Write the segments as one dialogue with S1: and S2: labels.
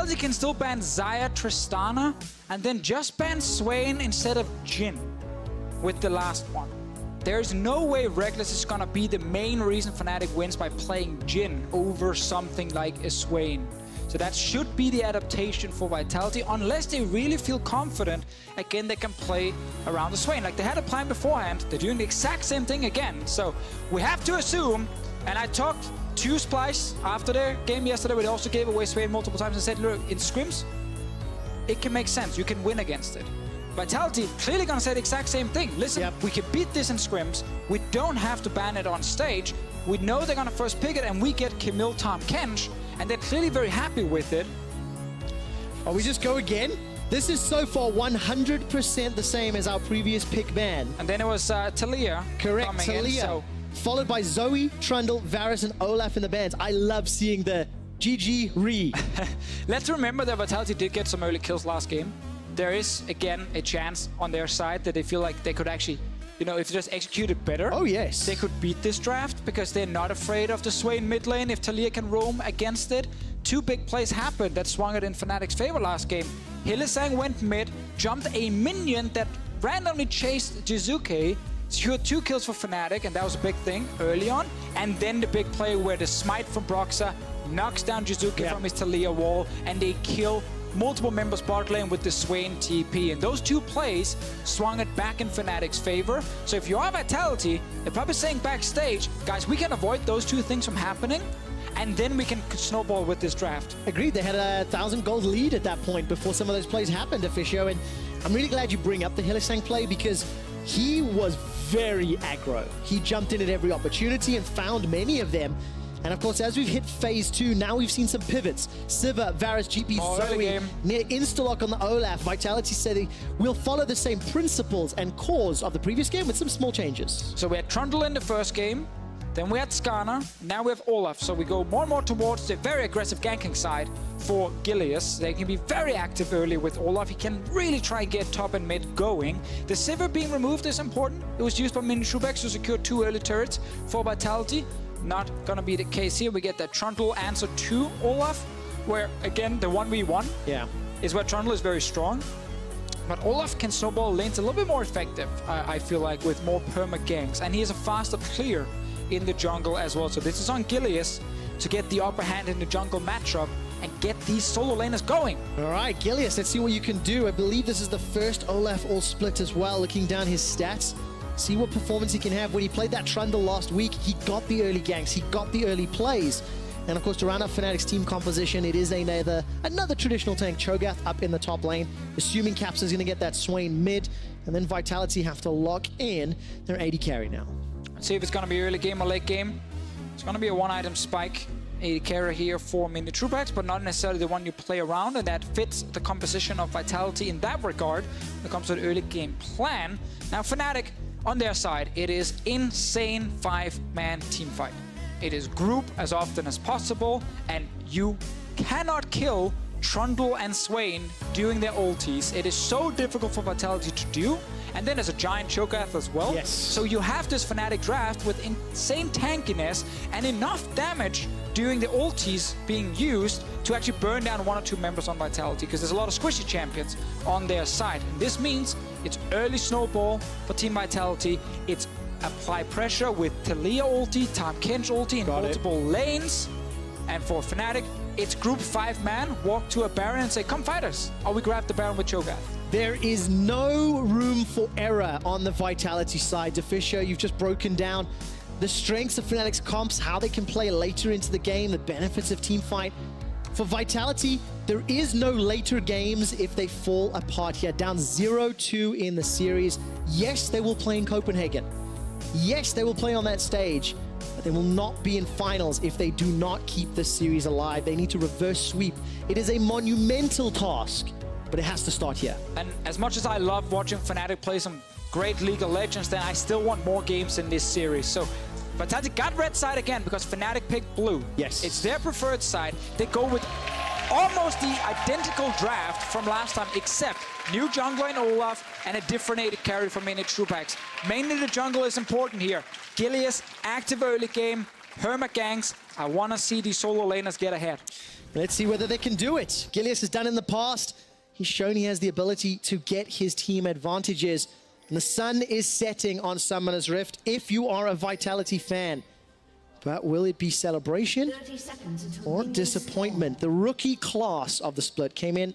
S1: Vitality can still ban Xayah, Tristana, and then just ban Swain instead of Jhin with the last one. There's no way Rekkles is gonna be the main reason Fnatic wins by playing Jhin over something like a Swain. So that should be the adaptation for Vitality, unless they really feel confident. Again, they can play around the Swain. Like they had a plan beforehand, they're doing the exact same thing again. So we have to assume, and I talked to Splice after their game yesterday, where they also gave away Swain multiple times and said, look, in scrims, it can make sense, you can win against it. Vitality clearly gonna say the exact same thing. Listen, we can beat this in scrims, we don't have to ban it on stage, we know they're gonna first pick it, and we get Camille, Tahm Kench, and they're clearly very happy with it.
S2: Oh, we just go again? This is so far 100% the same as our previous pick ban.
S1: And then it was Taliyah.
S2: Correct, Taliyah. Followed by Zoe, Trundle, Varus, and Olaf in the bans. I love seeing the GG re.
S1: Let's remember that Vitality did get some early kills last game. There is, again, a chance on their side that they feel like they could actually, you know, if they just execute it better, they could beat this draft because they're not afraid of the Swain mid lane if Taliyah can roam against it. Two big plays happened that swung it in Fnatic's favor last game. Hylissang went mid, jumped a minion that randomly chased Jiizuke, secured 2 kills for Fnatic, and that was a big thing early on. And then the big play where the smite from Broxah knocks down Jiizuke from his Taliyah wall, and they kill multiple members bot lane with the Swain TP. And those 2 plays swung it back in Fnatic's favor. So if you are Vitality, they're probably saying backstage, guys, we can avoid those 2 things from happening, and then we can snowball with this draft.
S2: Agreed, they had a 1,000 gold lead at that point before some of those plays happened, Deficio. And I'm really glad you bring up the Hylissang play, because he was very aggro. He jumped in at every opportunity and found many of them. And of course, as we've hit phase 2, now we've seen some pivots. Sivir, Varus, GP, Zoe, near insta-lock on the Olaf. Vitality said we'll follow the same principles and cause of the previous game with some small changes.
S1: So we had Trundle in the first game, then we had Skarner, now we have Olaf. So we go more and more towards the very aggressive ganking side for Gilius. They can be very active early with Olaf. He can really try and get top and mid going. The Sivir being removed is important. It was used by Minitroupax to secure 2 early turrets for Vitality. Not gonna be the case here. We get that Trundle answer to Olaf, where again the 1v1 is where Trundle is very strong. But Olaf can snowball lanes a little bit more effective, I feel like, with more perma ganks, and he is a faster clear in the jungle as well. So this is on Gilius to get the upper hand in the jungle matchup and get these solo laners going.
S2: All right, Gilius, let's see what you can do. I believe this is the first Olaf all split as well. Looking down his stats, see what performance he can have. When he played that Trundle last week, he got the early ganks, he got the early plays. And of course, to round up Fnatic's team composition, it is another traditional tank, Cho'Gath up in the top lane, assuming Caps is going to get that Swain mid, and then Vitality have to lock in their AD carry now.
S1: Let's see if it's going to be early game or late game. It's going to be a 1-item spike AD carry here for Minitroupax, but not necessarily the one you play around, and that fits the composition of Vitality in that regard when it comes to the early game plan. Now Fnatic, on their side, it is insane 5-man team fight. It is group as often as possible, and you cannot kill Trundle and Swain doing their ultis. It is so difficult for Vitality to do. And then there's a giant Cho'Gath as well.
S2: Yes.
S1: So you have this Fnatic draft with insane tankiness and enough damage during the ultis being used to actually burn down 1 or 2 members on Vitality, because there's a lot of squishy champions on their side. And this means it's early snowball for Team Vitality. It's apply pressure with Taliyah ulti, Tahm Kench ulti in multiple lanes. And for Fnatic, it's group 5-man, walk to a Baron and say, come fight us. Or we grab the Baron with Cho'Gath.
S2: There is no room for error on the Vitality side. Deficio, you've just broken down the strengths of Fnatic's comps, how they can play later into the game, the benefits of teamfight. For Vitality, there is no later games if they fall apart here. Down 0-2 in the series. Yes, they will play in Copenhagen. Yes, they will play on that stage, but they will not be in finals if they do not keep this series alive. They need to reverse sweep. It is a monumental task, but it has to start here.
S1: And as much as I love watching Fnatic play some great League of Legends, then I still want more games in this series. So Vitality got red side again because Fnatic picked blue.
S2: Yes.
S1: It's their preferred side. They go with almost the identical draft from last time, except new jungler in Olaf and a different AD carry from Minitroupax. Mainly the jungle is important here. Gilius, active early game, Hermit ganks. I want to see these solo laners get ahead.
S2: Let's see whether they can do it. Gilius has done in the past. He's shown he has the ability to get his team advantages. And the sun is setting on Summoner's Rift if you are a Vitality fan. But will it be celebration or disappointment? The rookie class of the split came in,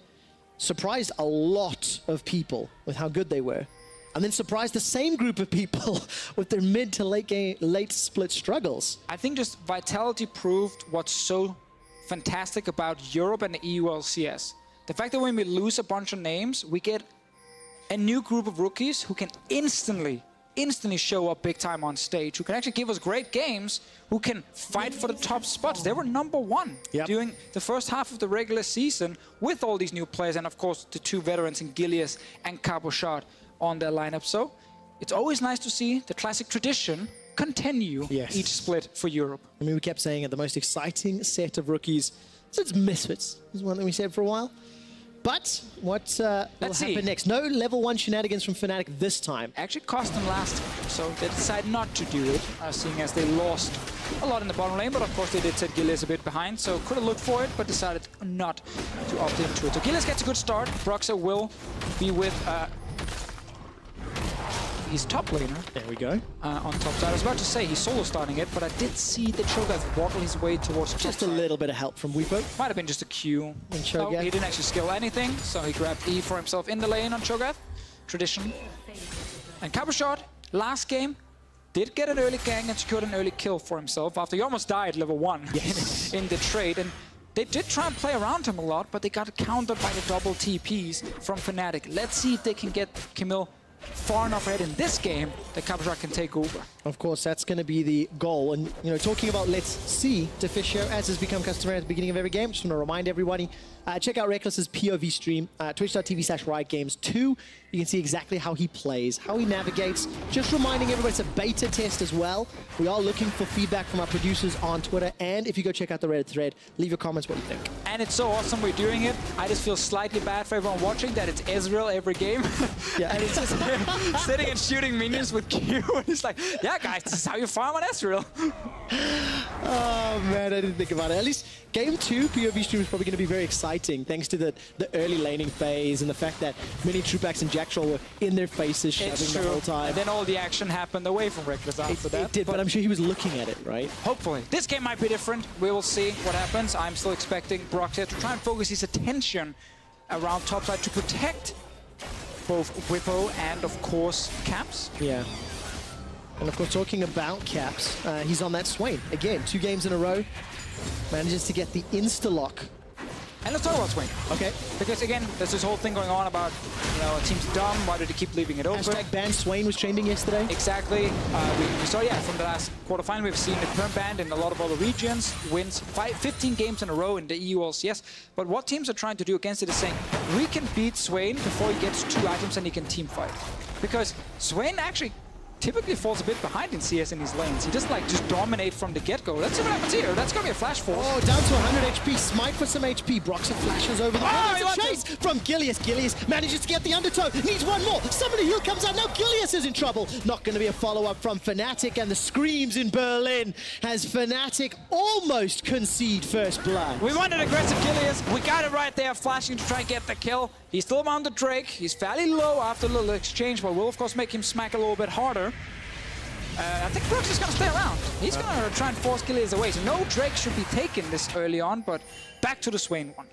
S2: surprised a lot of people with how good they were, and then surprised the same group of people with their mid to late split struggles.
S1: I think just Vitality proved what's so fantastic about Europe and the EU LCS. The fact that when we lose a bunch of names, we get a new group of rookies who can instantly show up big time on stage, who can actually give us great games, who can fight for the top spots. They were #1 during the first half of the regular season with all these new players, and of course the two veterans in Gilius and Cabochard on their lineup. So it's always nice to see the classic tradition continue each split for Europe.
S2: I mean, we kept saying it, the most exciting set of rookies since Misfits is one that we said for a while. But what will happen next? No level 1 shenanigans from Fnatic this time.
S1: Actually cost them last time, so they decided not to do it, seeing as they lost a lot in the bottom lane, but of course they did set Gilius a bit behind, so could have looked for it, but decided not to opt into it. So Gilius gets a good start. Broxah will be with his top laner.
S2: There we go.
S1: On top side. I was about to say he's solo starting it, but I did see the Cho'Gath waddle his way towards
S2: just a little bit of help from Bwipo.
S1: Might have been just a Q. No, he didn't actually skill anything, so he grabbed E for himself in the lane on Cho'Gath. Tradition. And Cabochard, last game, did get an early gang and secured an early kill for himself after he almost died level 1 in the trade. And they did try and play around him a lot, but they got countered by the double TPs from Fnatic. Let's see if they can get Camille far enough ahead in this game that Cabochard can take over.
S2: Of course, that's going to be the goal. And, you know, talking about let's see Deficio, as has become customary at the beginning of every game, just want to remind everybody, check out Rekkles' POV stream, twitch.tv/RiotGames2. You can see exactly how he plays, how he navigates. Just reminding everybody, it's a beta test as well. We are looking for feedback from our producers on Twitter. And if you go check out the Reddit thread, leave your comments what you think.
S1: And it's so awesome we're doing it. I just feel slightly bad for everyone watching that it's Ezreal every game. And it's just sitting and shooting minions with Q. And it's like, yeah, guys, this is how you farm on Ezreal.
S2: Oh, man, I didn't think about it. At least Game 2 POV stream is probably going to be very exciting thanks to the early laning phase and the fact that Minitroupax and Jacktroll were in their faces shoving the whole time.
S1: And then all the action happened away from Rekkles after that.
S2: It did, but I'm sure he was looking at it, right?
S1: Hopefully. This game might be different. We will see what happens. I'm still expecting Broxah to try and focus his attention around topside to protect both Bwipo and, of course, Caps.
S2: Yeah. And, of course, talking about Caps, he's on that Swain. Again, 2 games in a row. Manages to get the insta-lock.
S1: And let's talk about Swain.
S2: Okay.
S1: Because, again, there's this whole thing going on about, you know, a team's dumb, why do they keep leaving it open?
S2: Hashtag ban Swain was trending yesterday.
S1: Exactly. We saw, from the last quarterfinal, we've seen it perm banned in a lot of other regions, wins 15 games in a row in the EU LCS. But what teams are trying to do against it is saying, we can beat Swain before he gets 2 items and he can team fight. Because Swain actually typically falls a bit behind in CS in these lanes. He just dominate from the get-go. Let's see what happens here. That's gonna be a flash force.
S2: Oh, down to 100 HP. Smite for some HP. Broxah flashes over the wall. It's a chase from Gilius. Gilius manages to get the undertow. Needs one more. Somebody heal comes out. Now Gilius is in trouble. Not going to be a follow-up from Fnatic, and the screams in Berlin as Fnatic almost concede first blood.
S1: We wanted aggressive Gilius. We got it right there, flashing to try and get the kill. He's still on the Drake. He's fairly low after a little exchange, but will of course make him smack a little bit harder. I think Broxah's is going to stay around. He's going to try and force Gilius away. So no Drake should be taken this early on, but back to the Swain one.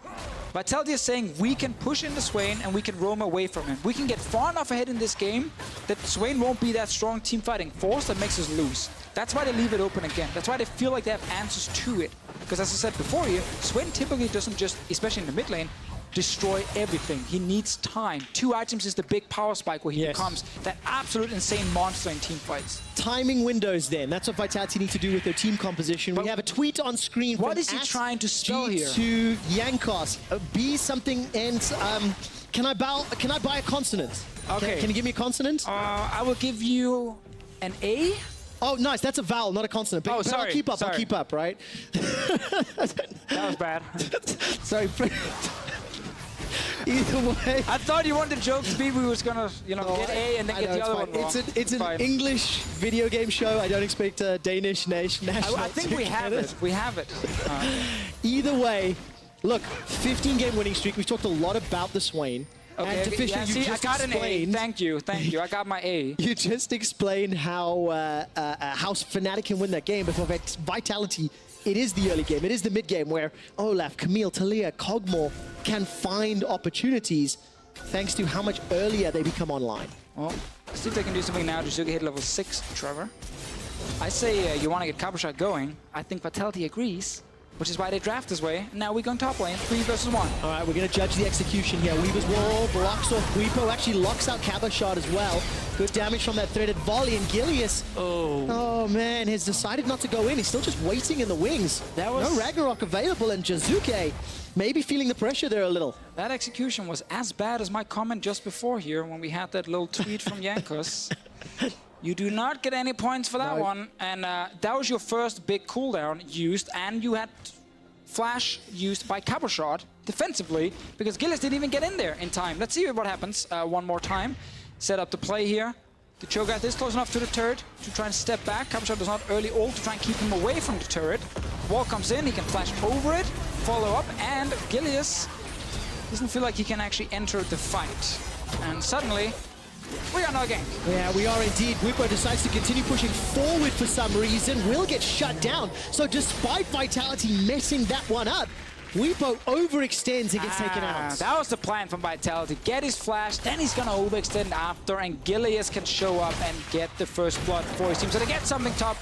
S1: Vitality is saying we can push in the Swain and we can roam away from him. We can get far enough ahead in this game that Swain won't be that strong team fighting force that makes us lose. That's why they leave it open again. That's why they feel like they have answers to it. Because as I said before here, Swain typically doesn't just, especially in the mid lane, destroy everything. He needs time. 2 items is the big power spike where he becomes that absolute insane monster in team fights.
S2: Timing windows then. That's what Vitality need to do with their team composition. But we have a tweet on screen from
S1: what is he trying to spell here?
S2: To Yankos. Be something and can I buy a consonant?
S1: Okay.
S2: Can you give me a consonant?
S1: I will give you an A.
S2: Oh, nice. That's a vowel, not a consonant. But,
S1: sorry.
S2: I'll keep up.
S1: Sorry.
S2: I'll keep up, right?
S1: That was bad.
S2: Sorry. Either way.
S1: I thought you wanted the joke to be we was gonna, get A and then get the other one wrong.
S2: It's an English video game show. I don't expect Danish national.
S1: I think we have it. We have it.
S2: Either way, Look, 15-game winning streak. We've talked a lot about the Swain.
S1: Okay,
S2: and Deficio,
S1: yeah, see, I got an A. Thank you. I got my A.
S2: You just explained how Fnatic can win that game, but for Vitality, it is the early game. It is the mid game where Olaf, Camille, Taliyah, Kog'Maw can find opportunities thanks to how much earlier they become online.
S1: Well, see if they can do something now. Jiizuke hit level 6, Trevor. I say you want to get Cabochard going. I think Vitality agrees, which is why they draft this way. Now we're going top lane, 3 versus 1.
S2: All right, we're going to judge the execution here. Weaver's Wall blocks off Bwipo, actually locks out Cabochard as well. Good damage from that threaded volley, and Gilius, oh man, has decided not to go in. He's still just waiting in the wings.
S1: That was...
S2: No Ragnarok available, and Jiizuke maybe feeling the pressure there a little.
S1: That execution was as bad as my comment just before here when we had that little tweet from Jankos. You do not get any points for that one, and that was your first big cooldown used, and you had flash used by Cabochard defensively, because Gilius didn't even get in there in time. Let's see what happens one more time. Set up the play here. The Cho'Gath is close enough to the turret to try and step back. Cabochard does not early ult to try and keep him away from the turret. Wall comes in, he can flash over it, follow up, and Gilius doesn't feel like he can actually enter the fight. And suddenly, we are no gank.
S2: Yeah, we are indeed. Bwipo decides to continue pushing forward for some reason. Will get shut down. So despite Vitality messing that one up, Bwipo overextends and gets taken out.
S1: That was the plan from Vitality. Get his flash, then he's gonna overextend after, and Gilius can show up and get the first blood for his team. So they get something top.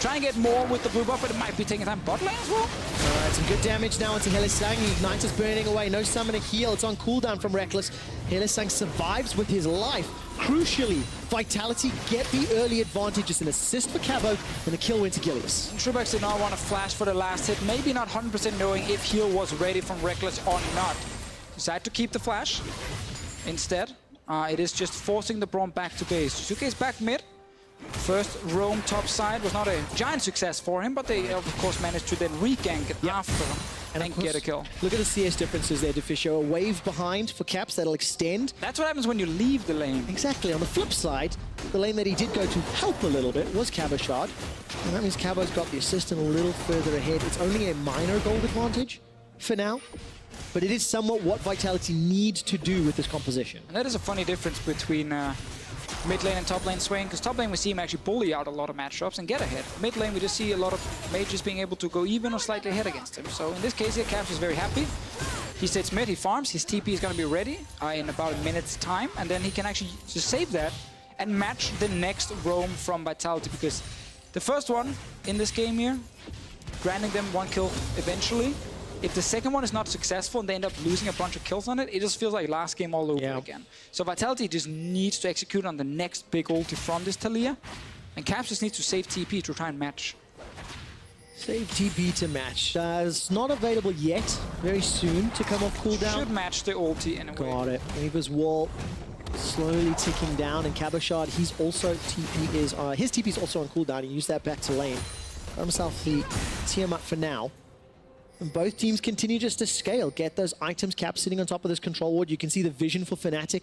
S1: Try and get more with the blue buff, but it might be taking time bot lane as well.
S2: All right, some good damage now into Hylissang. Ignite is burning away. No summon, a heal. It's on cooldown from Rekkles. Hylissang survives with his life. Crucially, Vitality get the early advantages, an assist for Cabo, and a kill win to Gilius.
S1: Minitroupax did not want to flash for the last hit, maybe not 100% knowing if heal was ready from Rekkles or not. Decided to keep the flash. Instead, it is just forcing the Braum back to base. Jiizuke is back mid. First roam top side was not a giant success for him, but they of course managed to then re-gank it after and get a kill.
S2: Look at the CS differences there, Deficio. A wave behind for Caps that'll extend.
S1: That's what happens when you leave the lane.
S2: Exactly. On the flip side, the lane that he did go to help a little bit was Cabochard. And that means Cabo's got the assist and a little further ahead. It's only a minor gold advantage for now, but it is somewhat what Vitality needs to do with this composition.
S1: And that is a funny difference between mid lane and top lane Swain, because top lane we see him actually bully out a lot of matchups and get ahead. Mid lane we just see a lot of mages being able to go even or slightly ahead against him. So in this case here, Caps is very happy. He sits mid, he farms, his TP is going to be ready in about a minute's time, and then he can actually just save that and match the next roam from Vitality, because the first one in this game here, granting them 1 kill eventually, if the second one is not successful and they end up losing a bunch of kills on it, it just feels like last game all over again. So Vitality just needs to execute on the next big ulti from this Taliyah, and Caps just needs to save TP to try and match.
S2: Save TP to match. It's not available yet. Very soon to come off cooldown.
S1: Should match the ulti anyway.
S2: Got it. Weaver's Wall slowly ticking down, and Cabochard, he's also his TP is also on cooldown. He used that back to lane. Got himself the TM up for now. And both teams continue just to scale, get those items. Cap sitting on top of this control ward. You can see the vision for Fnatic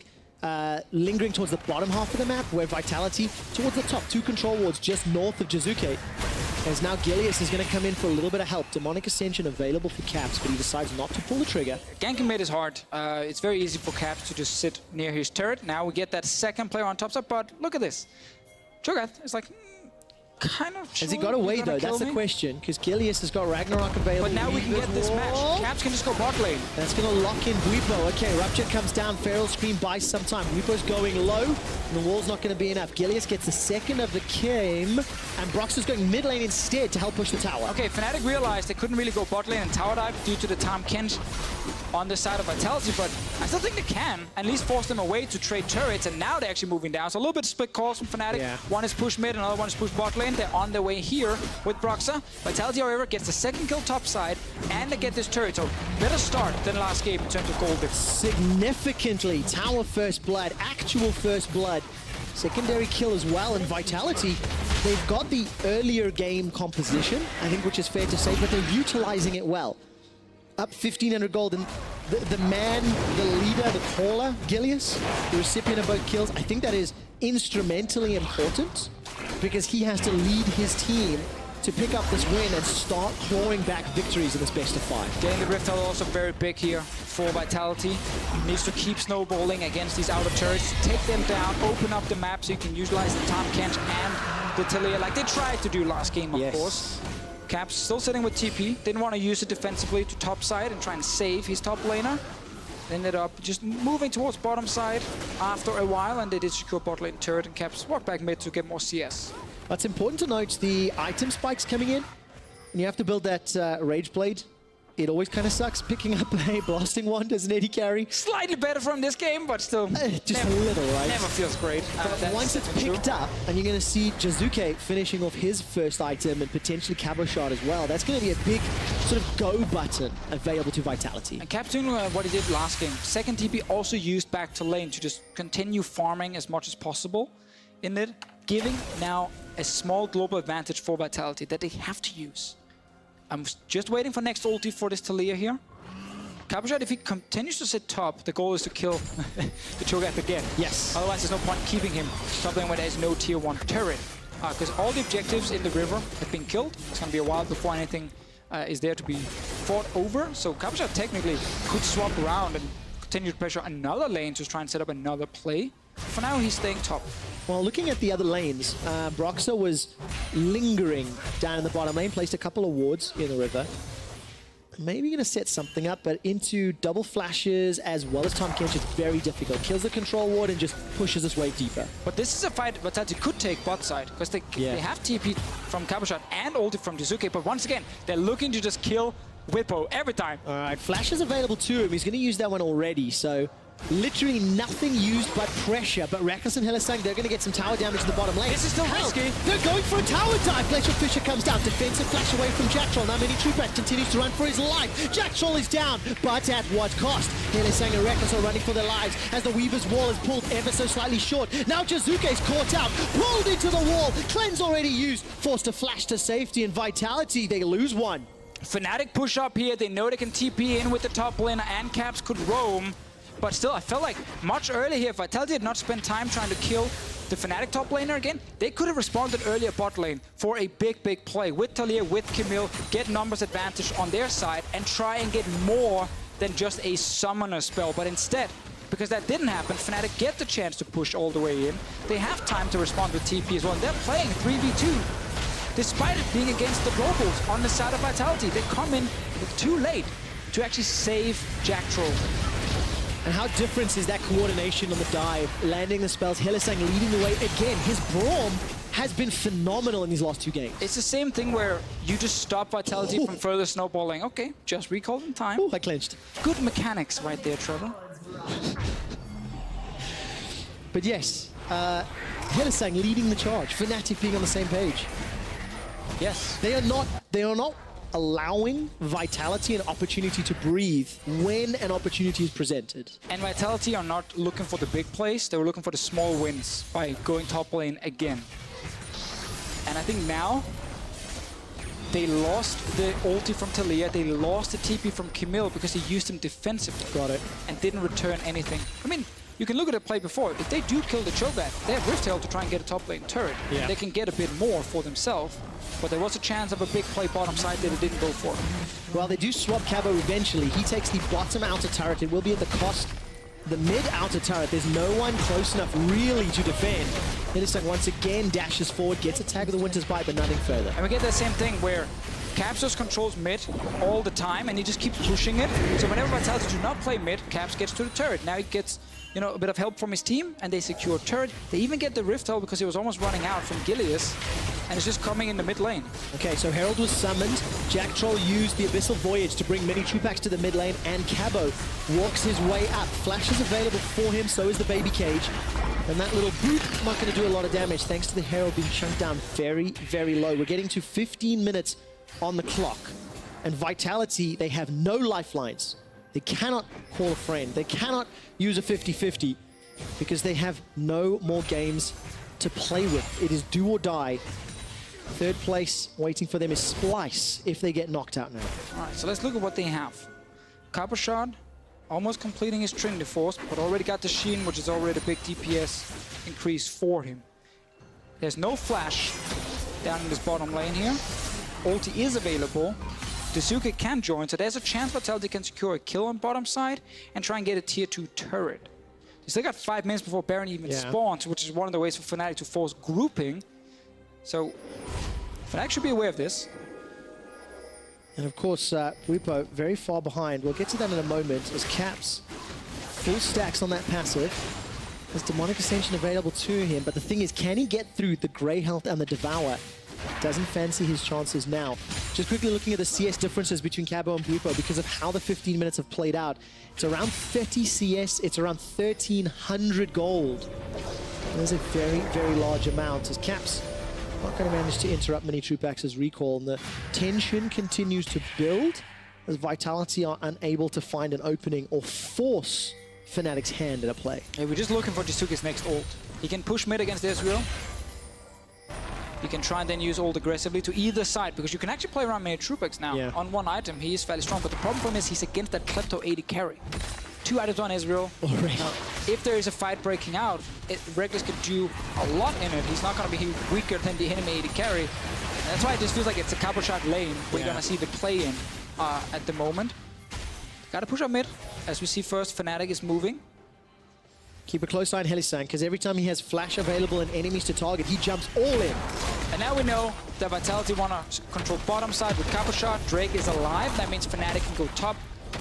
S2: lingering towards the bottom half of the map, where Vitality towards the top, 2 control wards just north of Jiizuke. As now Gilius is going to come in for a little bit of help. Demonic Ascension available for Caps, but he decides not to pull the trigger.
S1: Ganking mid is hard. It's very easy for Caps to just sit near his turret. Now we get that second player on top side, but look at this. Cho'Gath is like, kind of
S2: Has he got away though? That's the question, because Gilius has got Ragnarok available.
S1: But now we can get this match. Caps can just go bot lane.
S2: That's going to lock in Bwipo. Okay, Rupture comes down. Feral Scream buys some time. Bwipo's going low, and the wall's not going to be enough. Gilius gets the second of the game, and Broxah's going mid lane instead to help push the tower.
S1: Okay, Fnatic realized they couldn't really go bot lane and tower dive due to the Tahm Kench on the side of Vitality, but I still think they can at least force them away to trade turrets, and now they're actually moving down. So a little bit split calls from Fnatic.
S2: Yeah.
S1: One is push mid, another one is push bot lane. They're on their way here with Broxah. Vitality, however, gets the second kill top side, and they get this turret. So better start than last game in terms of gold difference.
S2: Significantly. Tower first blood, actual first blood. Secondary kill as well, and Vitality, they've got the earlier game composition, I think, which is fair to say, but they're utilizing it well. Up 1,500 gold, and the man, the leader, the caller, Gilius, the recipient of both kills, I think that is instrumentally important, because he has to lead his team to pick up this win and start clawing back victories in this best of 5.
S1: Getting the Rift are also very big here for Vitality. Needs to keep snowballing against these outer turrets, take them down, open up the map so you can utilize the Tahm Kench and the Taliyah like they tried to do last game, of course. Caps still sitting with TP, didn't want to use it defensively to top side and try and save his top laner. Ended up just moving towards bottom side after a while, and they did secure bot lane turret, and Caps walked back mid to get more CS.
S2: It's important to note the item spikes coming in. And you have to build that Rage Blade. It always kind of sucks picking up a Blasting Wand as an AD carry.
S1: Slightly better from this game, but still
S2: just a little, right?
S1: Never feels great.
S2: But once it's picked up, and you're going to see Jiizuke finishing off his first item and potentially Cabochard as well, that's going to be a big sort of go button available to Vitality.
S1: And Cap doing what he did last game. Second TP also used back to lane to just continue farming as much as possible in it, giving now a small global advantage for Vitality that they have to use. I'm just waiting for next ulti for this Taliyah here. Cabochard, if he continues to sit top, the goal is to kill the Cho'Gath again.
S2: Yes.
S1: Otherwise, there's no point keeping him top lane when there's no tier 1 turret. Because all the objectives in the river have been killed. It's going to be a while before anything is there to be fought over. So Cabochard technically could swap around and continue to pressure another lane to try and set up another play. For now, he's staying top.
S2: Well, looking at the other lanes, Broxah was lingering down in the bottom lane, placed a couple of wards in the river. Maybe going to set something up, but into double flashes as well as Tahm Kench is very difficult. Kills the control ward and just pushes this wave deeper.
S1: But this is a fight Vitality could take bot side, because they have TP from Cabochard and ulti from Jiizuke, but once again, they're looking to just kill Bwipo every time.
S2: All right, flash is available to him. He's going to use that one already, so literally nothing used but pressure. But Rekkles and Hylissang, they're going to get some tower damage in the bottom lane.
S1: This is still risky.
S2: They're going for a tower dive. Glacial Fisher comes down. Defensive flash away from Jacktroll. Now Minitroupax continues to run for his life. Jacktroll is down, but at what cost? Hylissang and Rekkles are running for their lives as the Weaver's wall is pulled ever so slightly short. Now Jiizuke is caught out, pulled into the wall. Cleanse already used, forced to flash to safety, and Vitality, they lose one.
S1: Fnatic push up here. They know they can TP in with the top laner, and Caps could roam. But still, I felt like much earlier here, if Vitality had not spent time trying to kill the Fnatic top laner again, they could have responded earlier bot lane for a big, big play with Taliyah, with Camille, get numbers advantage on their side, and try and get more than just a summoner spell. But instead, because that didn't happen, Fnatic get the chance to push all the way in. They have time to respond with TP as well. And they're playing 3v2. Despite it being against the globals on the side of Vitality, they come in too late to actually save Jacktroll.
S2: And how different is that coordination on the dive, landing the spells, Hylissang leading the way again. His Braum has been phenomenal in these last 2 games.
S1: It's the same thing where you just stop Vitality from further snowballing. Okay, just recall in time.
S2: Oh, I clenched.
S1: Good mechanics right there, Trevor.
S2: But yes, Hylissang leading the charge, Fnatic being on the same page.
S1: Yes.
S2: They are not allowing Vitality an opportunity to breathe when an opportunity is presented.
S1: And Vitality are not looking for the big plays, they were looking for the small wins by going top lane again. And I think now they lost the ulti from Taliyah, they lost the TP from Camille because he used him defensively.
S2: Got it.
S1: And didn't return anything. I mean, you can look at the play before. If they do kill the Cho'Gath, they have Rift Tail to try and get a top lane turret.
S2: Yeah.
S1: They can get a bit more for themselves. But there was a chance of a big play bottom side that it didn't go for.
S2: Well, they do swap Cabo eventually. He takes the bottom outer turret. It will be at the cost. The mid outer turret, there's no one close enough really to defend. Hylissang once again dashes forward, gets a tag of the Winter's Bite, but nothing further.
S1: And we get that same thing where Caps just controls mid all the time, and he just keeps pushing it. So whenever Vitality do not play mid, Caps gets to the turret. Now he gets, you know, a bit of help from his team, and they secure turret. They even get the Rift Hole because he was almost running out from Gilius, and it's just coming in the mid lane.
S2: Okay, so Herald was summoned. Jacktroll used the Abyssal Voyage to bring Minitroupax to the mid lane, and Cabo walks his way up. Flash is available for him, so is the Baby Cage. And that little boot not going to do a lot of damage thanks to the Herald being chunked down very, very low. We're getting to 15 minutes on the clock. And Vitality, they have no lifelines. They cannot call a friend. They cannot use a 50-50 because they have no more games to play with. It is do or die. Third place waiting for them is Splice if they get knocked out now.
S1: All right, so let's look at what they have. Cabochard almost completing his Trinity Force, but already got the Sheen, which is already a big DPS increase for him. There's no flash down in this bottom lane here. ulti is available, Jiizuke can join, so there's a chance Vitality can secure a kill on bottom side and try and get a tier 2 turret. They still got 5 minutes before Baron even spawns, which is one of the ways for Fnatic to force grouping. So Fnatic should be aware of this.
S2: And of course, Bwipo very far behind. We'll get to that in a moment as Caps full stacks on that passive. There's Demonic Ascension available to him, but the thing is, can he get through the Grey Health and the Devour? Doesn't fancy his chances now. Just quickly looking at the CS differences between Cabo and Bwipo because of how the 15 minutes have played out. It's around 30 CS, it's around 1,300 gold. There's a very, very large amount as Caps not going to manage to interrupt Minitroupax's recall, and the tension continues to build as Vitality are unable to find an opening or force Fnatic's hand in a play.
S1: Yeah, we're just looking for Jiizuke's next ult. He can push mid against Ezreal. You can try and then use ult aggressively to either side, because you can actually play around Minitroupax now. Yeah. On one item, he is fairly strong, but the problem for him is he's against that Klepto AD carry. 2 items on Ezreal. Now, if there is a fight breaking out, Rekkles could do a lot in it. He's not going to be weaker than the enemy AD carry. And that's why it just feels like it's a Cabochard lane we're going to see the play in at the moment. Gotta push up mid. As we see first, Fnatic is moving.
S2: Keep a close eye on Hylissang, because every time he has flash available and enemies to target, he jumps all in.
S1: And now we know that Vitality want to control bottom side with Cabochard. Drake is alive. That means Fnatic can go top,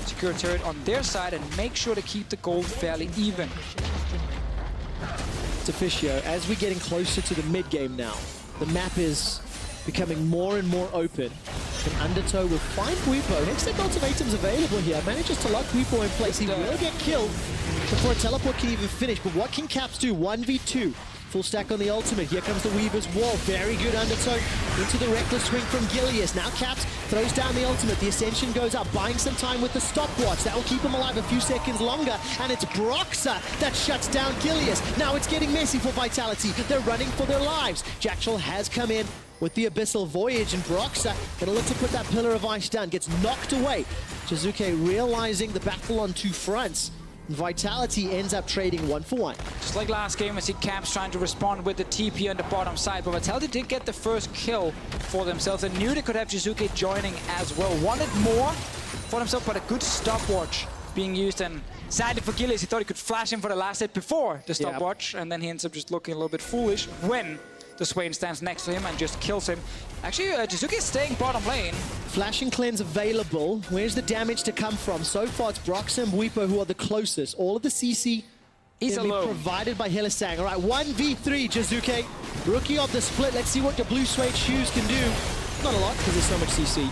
S1: secure a turret on their side, and make sure to keep the gold fairly even.
S2: Deficio, as we're getting closer to the mid-game now, the map is becoming more and more open. And Undertow will find Bwipo. Hextech ultimatum's available here. Manages to lock Bwipo in place. He will get killed before a teleport can even finish. But what can Caps do? 1v2. Full stack on the ultimate. Here comes the Weaver's Wall. Very good Undertow into the Rekkles swing from Gilius. Now Caps throws down the ultimate. The Ascension goes up, buying some time with the stopwatch. That will keep him alive a few seconds longer. And it's Broxah that shuts down Gilius. Now it's getting messy for Vitality. They're running for their lives. Jacktroll has come in with the Abyssal Voyage, and Broxah gonna look to put that Pillar of Ice down. Gets knocked away. Jiizuke realizing the battle on 2 fronts. Vitality ends up trading 1 for 1.
S1: Just like last game, I see Caps trying to respond with the TP on the bottom side, but Vitality did get the first kill for themselves. They knew they could have Jiizuke joining as well. Wanted more for themselves, but a good stopwatch being used, and sadly for Gilius, he thought he could flash him for the last hit before the stopwatch, and then he ends up just looking a little bit foolish when the Swain stands next to him and just kills him. Actually, Jiizuke is staying bottom lane.
S2: Flash and cleanse available. Where's the damage to come from? So far, it's Broxah and Bwipo who are the closest. All of the CC is provided by Hylissang. All right, 1v3, Jiizuke. Rookie of the split. Let's see what the blue suede shoes can do. Not a lot, because there's so much CC.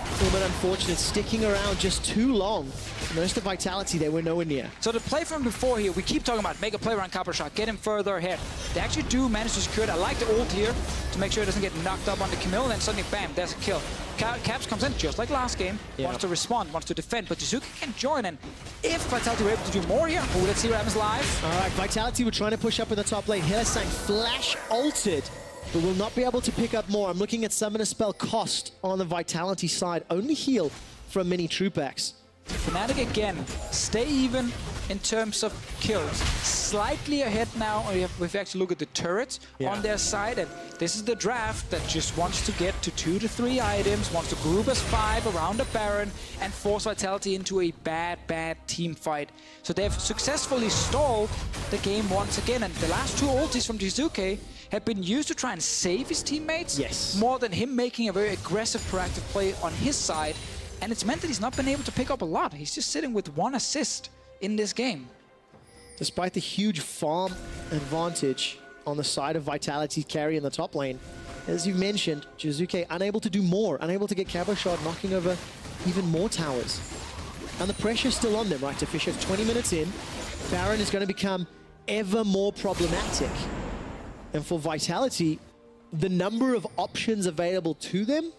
S2: A little bit unfortunate, sticking around just too long. The rest of Vitality, they were nowhere near.
S1: So the play from before here, we keep talking about make a play around Cabochard, get him further ahead. They actually do manage to secure it. I like the ult here to make sure it doesn't get knocked up on the Camille, and then suddenly, bam, there's a kill. Caps comes in just like last game, wants to respond, wants to defend, but Jiizuke can join, and if Vitality were able to do more here, let's see what happens live.
S2: All right, Vitality were trying to push up in the top lane. Hylissang flash ulted, but will not be able to pick up more. I'm looking at Summoner Spell cost on the Vitality side. Only heal from Minitroupax.
S1: Fnatic again, stay even in terms of kills. Slightly ahead now, if we actually look at the turrets on their side, and this is the draft that just wants to get to 2 to 3 items, wants to group as 5 around the Baron, and force Vitality into a bad team fight. So they've successfully stalled the game once again, and the last 2 ultis from Jiizuke have been used to try and save his teammates, more than him making a very aggressive, proactive play on his side. And it's meant that he's not been able to pick up a lot. He's just sitting with 1 assist in this game.
S2: Despite the huge farm advantage on the side of Vitality's carry in the top lane, as you mentioned, Jiizuke unable to do more, unable to get Cabochard knocking over even more towers. And the pressure's still on them, right? Deficio's 20 minutes in. Baron is going to become ever more problematic. And for Vitality, the number of options available to them,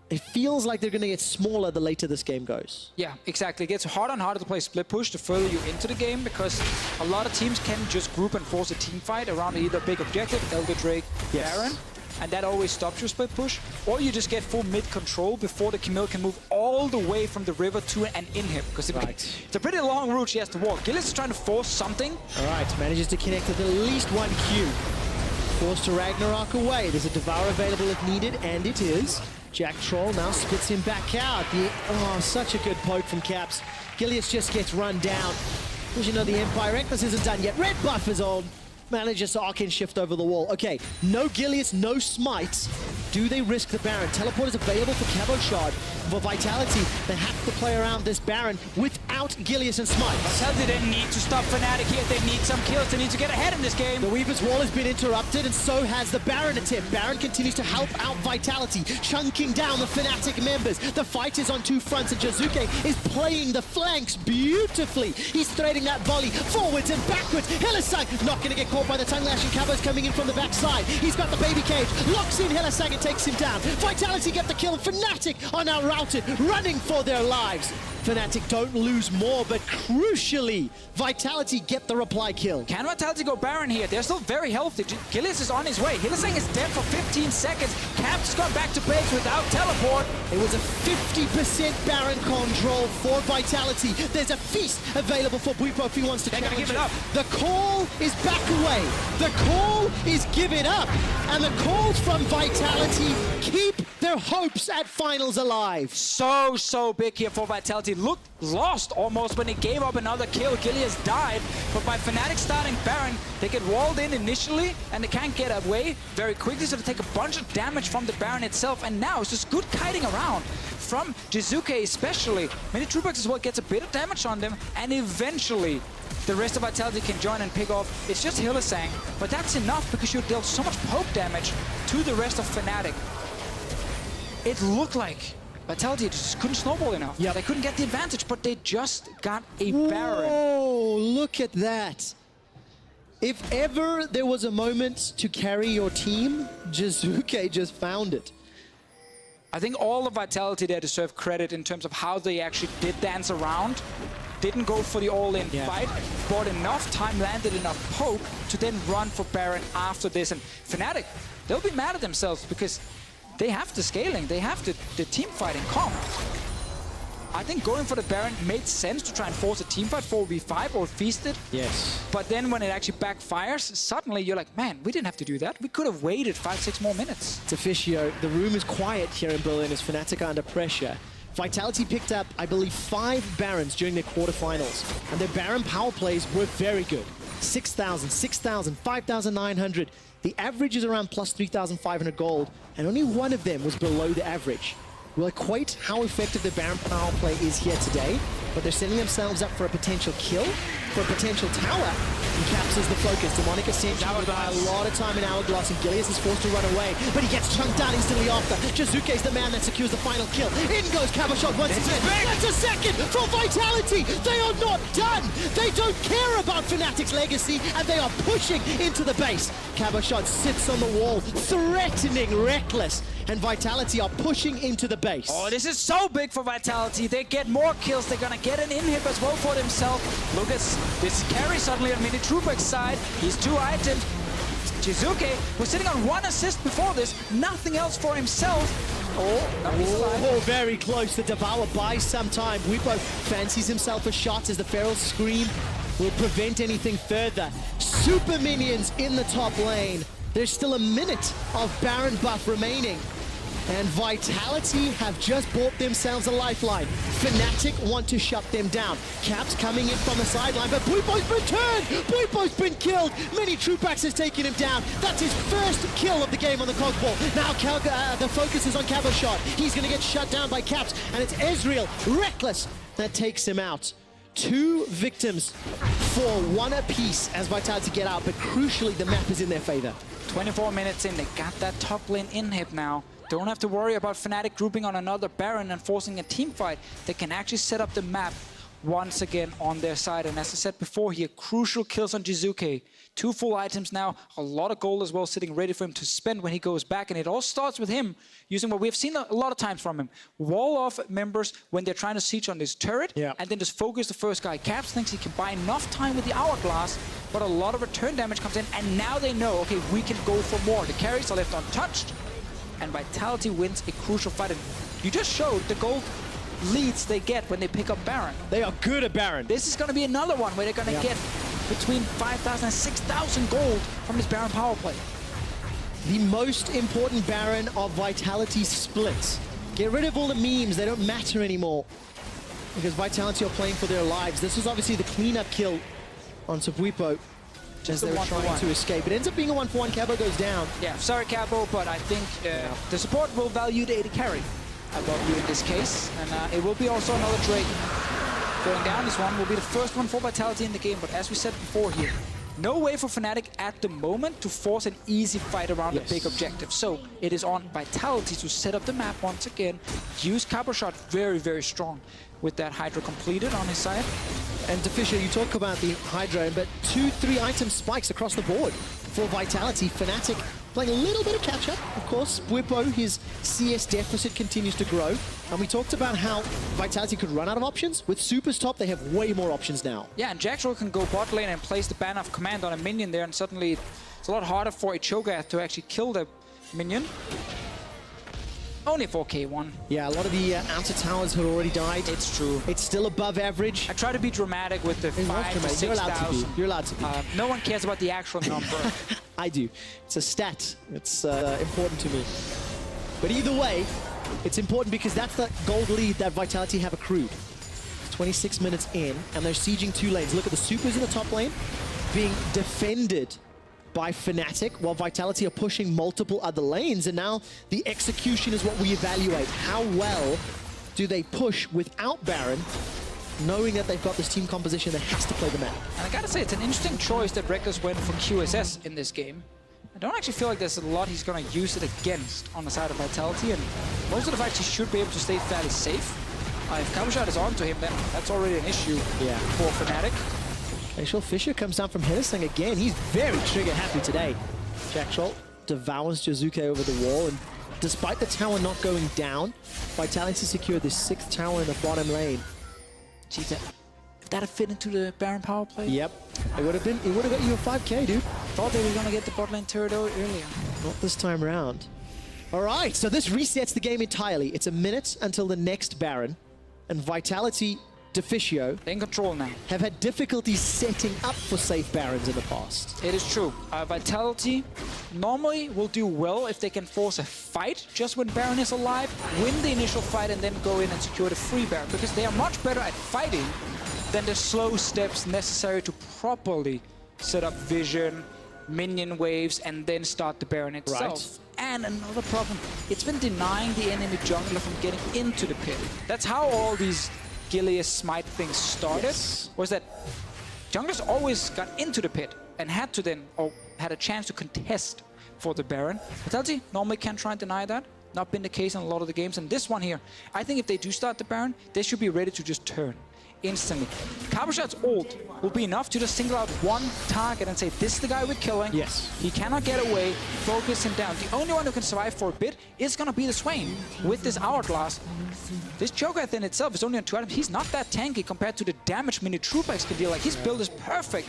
S2: it feels like they're going to get smaller the later this game goes.
S1: Yeah, exactly. It gets harder and harder to play split push the further you into the game, because a lot of teams can just group and force a team fight around either big objective, Elder Drake, Baron, and that always stops your split push. Or you just get full mid control before the Camille can move all the way from the river to an in-hip, because it's a pretty long route she has to walk. Gilius is trying to force something.
S2: All right, manages to connect with at least 1 Q. Forced to Ragnarok away. There's a Devour available if needed, and it is. Jacktroll now spits him back out. Such a good poke from Caps. Gilius just gets run down. As you know, the Empire Rekkles isn't done yet. Red buff is on. Manages to arc and shift over the wall. Okay, no Gilius, no smites. Do they risk the Baron? Teleport is available for Cabochard. For Vitality, they have to play around this Baron without Gilius and Smite.
S1: Vitality didn't need to stop Fnatic here. They need some kills. They need to get ahead in this game.
S2: The Weaver's wall has been interrupted, and so has the Baron attempt. Baron continues to help out Vitality, chunking down the Fnatic members. The fight is on two fronts, and Jiizuke is playing the flanks beautifully. He's threading that volley forwards and backwards. Hylissang not going to get caught by the tongue lash, and Cabo's coming in from the backside. He's got the baby cage, locks in Hylissang and takes him down. Vitality get the kill. Fnatic are now routed, running for their lives. Fnatic don't lose more, but crucially, Vitality get the reply kill.
S1: Can Vitality go Baron here? They're still very healthy. Gilius is on his way. Hylissang is dead for 15 seconds. Caps has gone back to base without teleport.
S2: It was a 50% Baron control for Vitality. There's a feast available for Bwipo if he wants to challenge
S1: give it up.
S2: The call is back away. The call is give it up. And the calls from Vitality keep their hopes at finals alive.
S1: So big here for Vitality. Looked lost almost when they gave up another kill. Gilius died, but by Fnatic starting Baron, they get walled in initially, and they can't get away very quickly, so they take a bunch of damage from the Baron itself, and now it's just good kiting around from Jiizuke especially. Minitroupax as well gets a bit of damage on them, and eventually the rest of Vitality can join and pick off. It's just Hylissang, but that's enough because you dealt so much poke damage to the rest of Fnatic. It looked like Vitality just couldn't snowball enough.
S2: Yep.
S1: They couldn't get the advantage, but they just got a Baron.
S2: Oh, look at that. If ever there was a moment to carry your team, Jiizuke just found it.
S1: I think all of Vitality there deserve credit in terms of how they actually did dance around. Didn't go for the all-in fight, bought enough time, landed enough poke to then run for Baron after this. And Fnatic, they'll be mad at themselves because they have the scaling, they have the team fighting comp. I think going for the Baron made sense to try and force a team fight 4v5 or feast it.
S2: Yes.
S1: But then when it actually backfires, suddenly you're like, man, we didn't have to do that. We could have waited 5-6 more minutes.
S2: Deficio, the room is quiet here in Berlin as Fnatic are under pressure. Vitality picked up, I believe, 5 Barons during their quarterfinals, and their Baron power plays were very good. 6,000, 6,000, 5,900. The average is around plus 3,500 gold, and only one of them was below the average. We'll equate how effective the Baron power play is here today, but they're setting themselves up for a potential kill, for a potential tower, and Caps is the focus. Demonic Ascension will buy a lot of time in Hourglass, and Gilius is forced to run away, but he gets chunked down instantly after. Jiizuke is the man that secures the final kill. In goes Cabochard once again. That's a second for Vitality. They are not done. They don't care about Fnatic's legacy, and they are pushing into the base. Cabochard sits on the wall, threatening Rekkles, and Vitality are pushing into the base.
S1: Oh, this is so big for Vitality. They get more kills. They're gonna get an inhib as well for themselves. Look at this carry suddenly on Minitroupax's side. He's 2 items. Jiizuke was sitting on 1 assist before this. Nothing else for himself. Oh,
S2: very close. The Devour buys some time. Bwipo fancies himself a shot as the Feral Scream will prevent anything further. Super minions in the top lane. There's still a minute of Baron buff remaining. And Vitality have just bought themselves a lifeline. Fnatic want to shut them down. Caps coming in from the sideline, but Bwipo's been turned! Bwipo's been killed! Minitroupax has taken him down. That's his first kill of the game on the Kog'Maw. Now the focus is on Cabochard. He's going to get shut down by Caps, and it's Ezreal, Rekkles, that takes him out. 2 victims for 1 apiece as Vitality get out, but crucially the map is in their favor.
S1: 24 minutes in, they got that top lane inhib now. Don't have to worry about Fnatic grouping on another Baron and forcing a team fight. They can actually set up the map once again on their side. And as I said before here, crucial kills on Jiizuke. 2 full items now, a lot of gold as well sitting ready for him to spend when he goes back. And it all starts with him using what we've seen a lot of times from him. Wall off members when they're trying to siege on this turret, and then just focus the first guy. Caps thinks he can buy enough time with the Hourglass, but a lot of return damage comes in, and now they know, okay, we can go for more. The carries are left untouched, and Vitality wins a crucial fight. And you just showed the gold leads they get when they pick up Baron.
S2: They are good at Baron.
S1: This is going to be another one where they're going to get between 5,000 and 6,000 gold from this Baron power play.
S2: The most important Baron of Vitality splits. Get rid of all the memes, they don't matter anymore. Because Vitality are playing for their lives. This was obviously the cleanup kill onto Bwipo. Just they were trying to escape. It ends up being a 1-for-1. Cabo goes down.
S1: Yeah, sorry Cabo, but I think the support will value the AD carry above you in this case. And it will be also another Drake going down. This one will be the first one for Vitality in the game. But as we said before here, no way for Fnatic at the moment to force an easy fight around a big objective. So it is on Vitality to set up the map once again. Use Cabochard very, very strong with that Hydra completed on his side.
S2: And Deficio, you talk about the Hydra, but 2-3 item spikes across the board for Vitality. Fnatic playing a little bit of catch-up, of course. Bwipo, his CS deficit continues to grow. And we talked about how Vitality could run out of options. With Super's top, they have way more options now.
S1: Yeah, and Jacktroll can go bot lane and place the ban of command on a minion there, and suddenly it's a lot harder for a Cho'Gath to actually kill the minion. Only 4k1.
S2: Yeah, a lot of the outer towers had already died.
S1: It's true.
S2: It's still above average.
S1: I try to be dramatic with the 5,000 to 6,000.
S2: You're allowed to be.
S1: No one cares about the actual number.
S2: I do. It's a stat. It's important to me. But either way, it's important because that's the gold lead that Vitality have accrued. 26 minutes in, and they're sieging 2 lanes. Look at the supers in the top lane being defended by Fnatic, while Vitality are pushing multiple other lanes, and now the execution is what we evaluate. How well do they push without Baron, knowing that they've got this team composition that has to play the map?
S1: And I gotta say, it's an interesting choice that Rekkles went for QSS in this game. I don't actually feel like there's a lot he's gonna use it against on the side of Vitality, and most of the fights he should be able to stay fairly safe. If Cabochard is onto him, then that's already an issue for Fnatic.
S2: Facial Fisher comes down from Hylissang again. He's very trigger happy today. Jacktroll devours Jiizuke over the wall, and despite the tower not going down, Vitality secured the 6th tower in the bottom lane.
S1: Gee, that fit into the Baron power play?
S2: Yep. It would have got you a 5k, dude.
S1: Thought they were gonna get the bot lane turret earlier.
S2: Not this time around. All right, so this resets the game entirely. It's a minute until the next Baron, and Vitality, Deficio,
S1: they're in control now.
S2: Have had difficulty setting up for safe Barons in the past.
S1: It is true. Vitality normally will do well if they can force a fight just when Baron is alive, win the initial fight, and then go in and secure the free Baron, because they are much better at fighting than the slow steps necessary to properly set up vision, minion waves, and then start the Baron itself. Right. And another problem, it's been denying the enemy jungler from getting into the pit. That's how all these Gilius smite things started, was that junglers always got into the pit and had to then, or had a chance to contest for the Baron. Vitality normally can't try and deny that. Not been the case in a lot of the games. And this one here, I think if they do start the Baron, they should be ready to just turn instantly. Cabochard's ult will be enough to just single out one target and say, this is the guy we're killing.
S2: Yes.
S1: He cannot get away. Focus him down. The only one who can survive for a bit is going to be the Swain with this Hourglass. This Cho'Gath in itself is only on 2 items. He's not that tanky compared to the damage Minitroupax can deal. Like, his build is perfect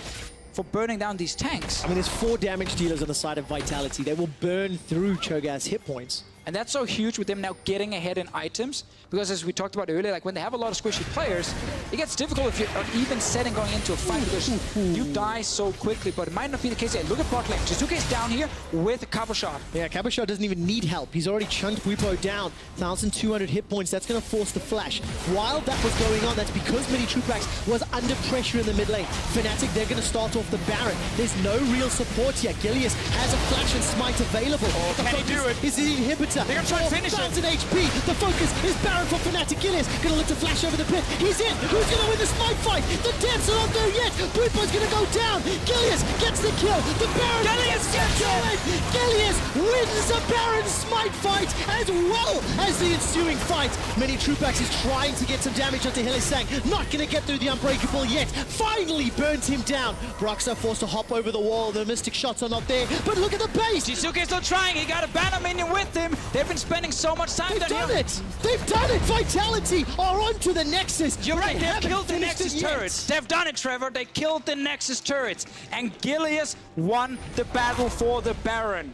S1: for burning down these tanks.
S2: I mean, there's 4 damage dealers on the side of Vitality. They will burn through Cho'Gath's hit points.
S1: And that's so huge with them now getting ahead in items, because as we talked about earlier, like when they have a lot of squishy players, it gets difficult if you're on even setting going into a fight, because you die so quickly. But it might not be the case yet. Look at bot lane. Jiizuke is down here with Cabochard.
S2: Yeah, Cabochard doesn't even need help. He's already chunked Bwipo down. 1,200 hit points. That's going to force the flash. While that was going on, that's because Minitroupax was under pressure in the mid lane. Fnatic, they're going to start off the Baron. There's no real support here. Gilius has a flash and smite available.
S1: Oh, can he do it?
S2: Is the inhibitor. They're
S1: going to try and finish it.
S2: 1,000 HP. The focus is Baron for Fnatic. Gilius going to look to flash over the pit. He's in. Who's going to win the smite fight? The deaths are not there yet. Bwipo's going to go down. Gilius gets the kill. The Baron
S1: Gilius gets it.
S2: Gilius wins the Baron smite fight as well as the ensuing fight. Minitroupax is trying to get some damage onto Hylissang. Not going to get through the Unbreakable yet. Finally burns him down. Broxah forced to hop over the wall. The Mystic shots are not there. But look at the base.
S1: Jiizuke is still trying. He got a banner minion with him. They've been spending so much time
S2: They've done it! They've done it! Vitality are onto the Nexus!
S1: You're right, they've killed the Nexus turrets. They've done it, Trevor. They killed the Nexus turrets. And Gilius won the battle for the Baron.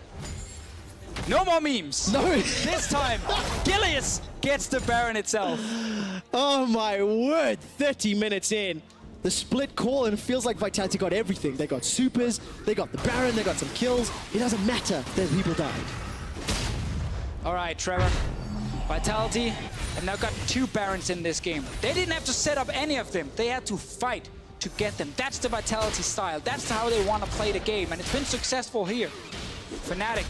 S1: No more memes.
S2: No.
S1: This time, Gilius gets the Baron itself.
S2: Oh my word, 30 minutes in. the split call, and it feels like Vitality got everything. They got supers, they got the Baron, they got some kills. It doesn't matter that people died.
S1: All right, Trevor. Vitality have now got 2 Barons in this game. They didn't have to set up any of them. They had to fight to get them. That's the Vitality style. That's how they want to play the game, and it's been successful here. Fnatic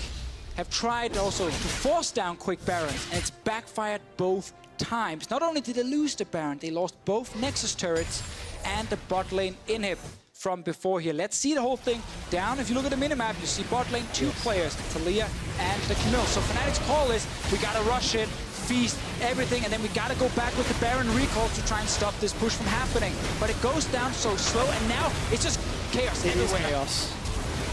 S1: have tried also to force down quick Barons, and it's backfired both times. Not only did they lose the Baron, they lost both Nexus turrets and the bot lane inhib from before here. Let's see the whole thing down. If you look at the minimap, you see bot lane 2 players, Taliyah and the Camille. So Fnatic's call is, we gotta rush it, feast everything, and then we gotta go back with the Baron recall to try and stop this push from happening. But it goes down so slow, and now it's just chaos everywhere.
S2: Chaos.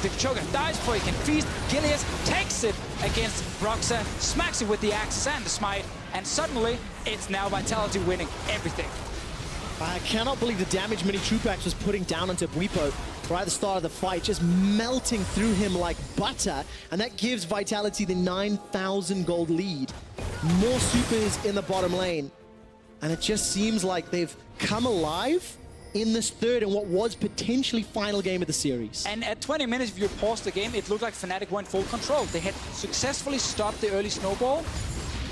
S1: The Cho'Gath dies before he can feast. Gilius takes it against Broxah, smacks it with the axes and the smite, and suddenly it's now Vitality winning everything.
S2: I cannot believe the damage Minitroupax was putting down onto Bwipo right at the start of the fight, just melting through him like butter, and that gives Vitality the 9,000 gold lead. More supers in the bottom lane, and it just seems like they've come alive in this third and what was potentially final game of the series.
S1: And at 20 minutes, if you pause the game, it looked like Fnatic were in full control. They had successfully stopped the early snowball.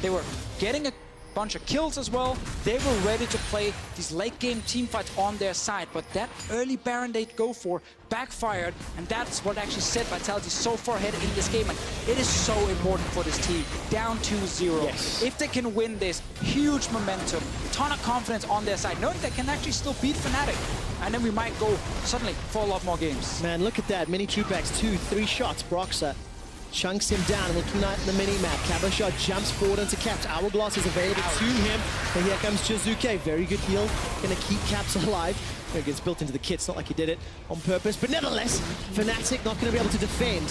S1: They were getting a bunch of kills as well. They were ready to play these late game team fights on their side, but that early Baron they'd go for backfired, and that's what actually set Vitality so far ahead in this game. And it is so important for this team, down 2-0.
S2: Yes.
S1: If they can win this, huge momentum, ton of confidence on their side, knowing they can actually still beat Fnatic, and then we might go suddenly for a lot more games.
S2: Man, look at that. Minitroupax 2-3 shots. Broxah chunks him down, looking at the mini-map. Cabochard jumps forward into Caps. Hourglass is available to him. And here comes Jiizuke. Very good heal. Gonna keep Caps alive. It gets built into the kit. It's not like he did it on purpose. But nevertheless, Fnatic not gonna be able to defend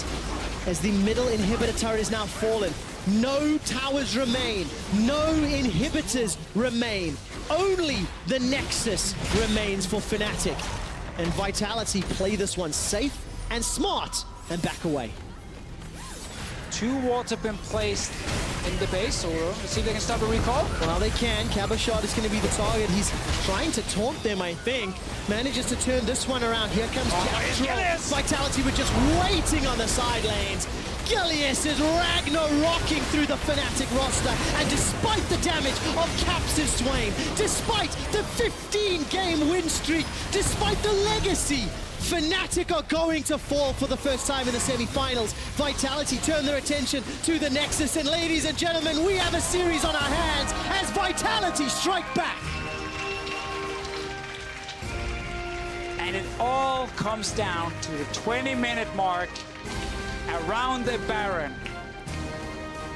S2: as the middle inhibitor turret is now fallen. No towers remain. No inhibitors remain. Only the Nexus remains for Fnatic. And Vitality play this one safe and smart and back away.
S1: 2 wards have been placed in the base, so let's see if they can stop a recall.
S2: Well, they can. Cabochard is going to be the target. He's trying to taunt them, I think. Manages to turn this one around. Here comes Jacktroll. Vitality were just waiting on the side lanes. Gilius is Ragnarocking through the Fnatic roster, and despite the damage of Caps' Swain, despite the 15-game win streak, despite the legacy, Fnatic are going to fall for the first time in the semi-finals. Vitality turn their attention to the Nexus, and ladies and gentlemen, we have a series on our hands as Vitality strike back.
S1: And it all comes down to the 20-minute mark around the Baron.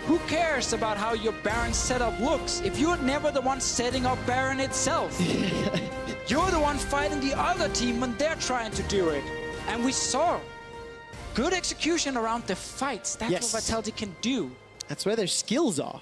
S1: Who cares about how your Baron setup looks if you're never the one setting up Baron itself? You're the one fighting the other team when they're trying to do it. And we saw good execution around the fights. That's what Vitality can do.
S2: That's where their skills are.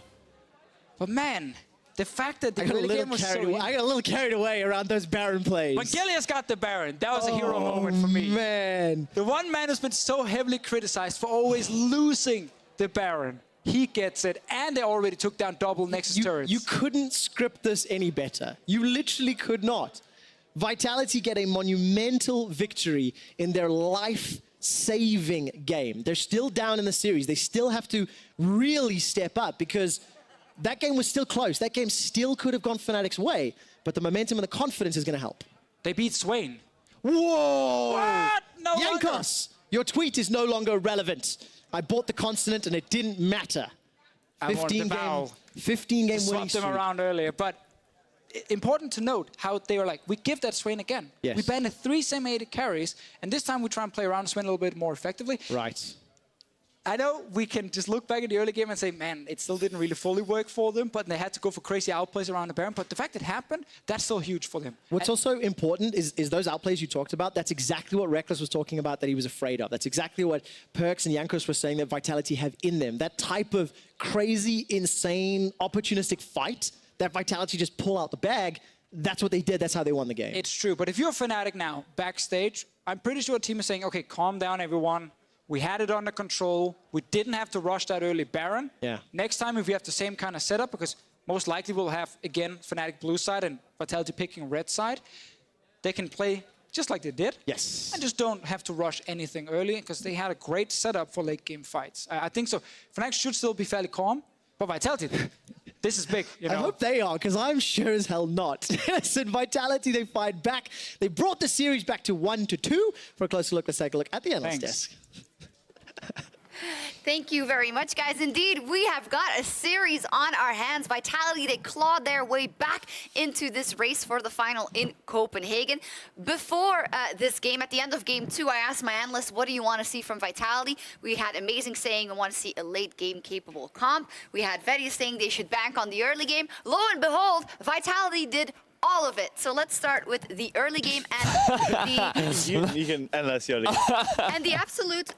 S1: But man, the fact that the
S2: I got a little carried away around those Baron plays.
S1: When Gilius got the Baron, that was a hero moment for me.
S2: Man.
S1: The one man who's been so heavily criticized for always losing the Baron. He gets it, and they already took down double Nexus turrets.
S2: You couldn't script this any better. You literally could not. Vitality get a monumental victory in their life-saving game. They're still down in the series. They still have to really step up because that game was still close. That game still could have gone Fnatic's way, but the momentum and the confidence is going to help.
S1: They beat Swain.
S2: Whoa!
S1: What? No
S2: Yankos, your tweet is no longer relevant. I bought the consonant and it didn't matter. 15 game winning
S1: Swapped them
S2: streak.
S1: around earlier, but important to note how they were like, we give that Swain again.
S2: Yes.
S1: We banned 3 semi-AD carries, and this time we try and play around Swain a little bit more effectively.
S2: Right.
S1: I know we can just look back at the early game and say, man, it still didn't really fully work for them, but they had to go for crazy outplays around the Baron. But the fact it happened, that's still huge for them.
S2: What's also important is those outplays you talked about. That's exactly what Rekkles was talking about that he was afraid of. That's exactly what Perks and Yankos were saying that Vitality have in them. That type of crazy, insane, opportunistic fight that Vitality just pull out the bag, that's what they did. That's how they won the game.
S1: It's true. But if you're Fnatic now, backstage, I'm pretty sure the team is saying, okay, calm down, everyone. We had it under control. We didn't have to rush that early Baron.
S2: Yeah.
S1: Next time, if we have the same kind of setup, because most likely we'll have, again, Fnatic blue side and Vitality picking red side, they can play just like they did.
S2: Yes.
S1: And just don't have to rush anything early, because they had a great setup for late game fights. I think so. Fnatic should still be fairly calm, but Vitality, this is big. You know?
S2: I hope they are, because I'm sure as hell not. Listen, Vitality, they fight back. They brought the series back to 1-2. For a closer look, let's take a look at the analyst desk.
S3: Thank you very much, guys. Indeed, we have got a series on our hands. Vitality, they clawed their way back into this race for the final in Copenhagen. Before this game, at the end of game 2, I asked my analysts, what do you want to see from Vitality? We had Amazing saying we want to see a late game capable comp. We had VIT saying they should bank on the early game. Lo and behold, Vitality did all of it. So let's start with the early game and the...
S4: you can analyze your
S3: and the absolute,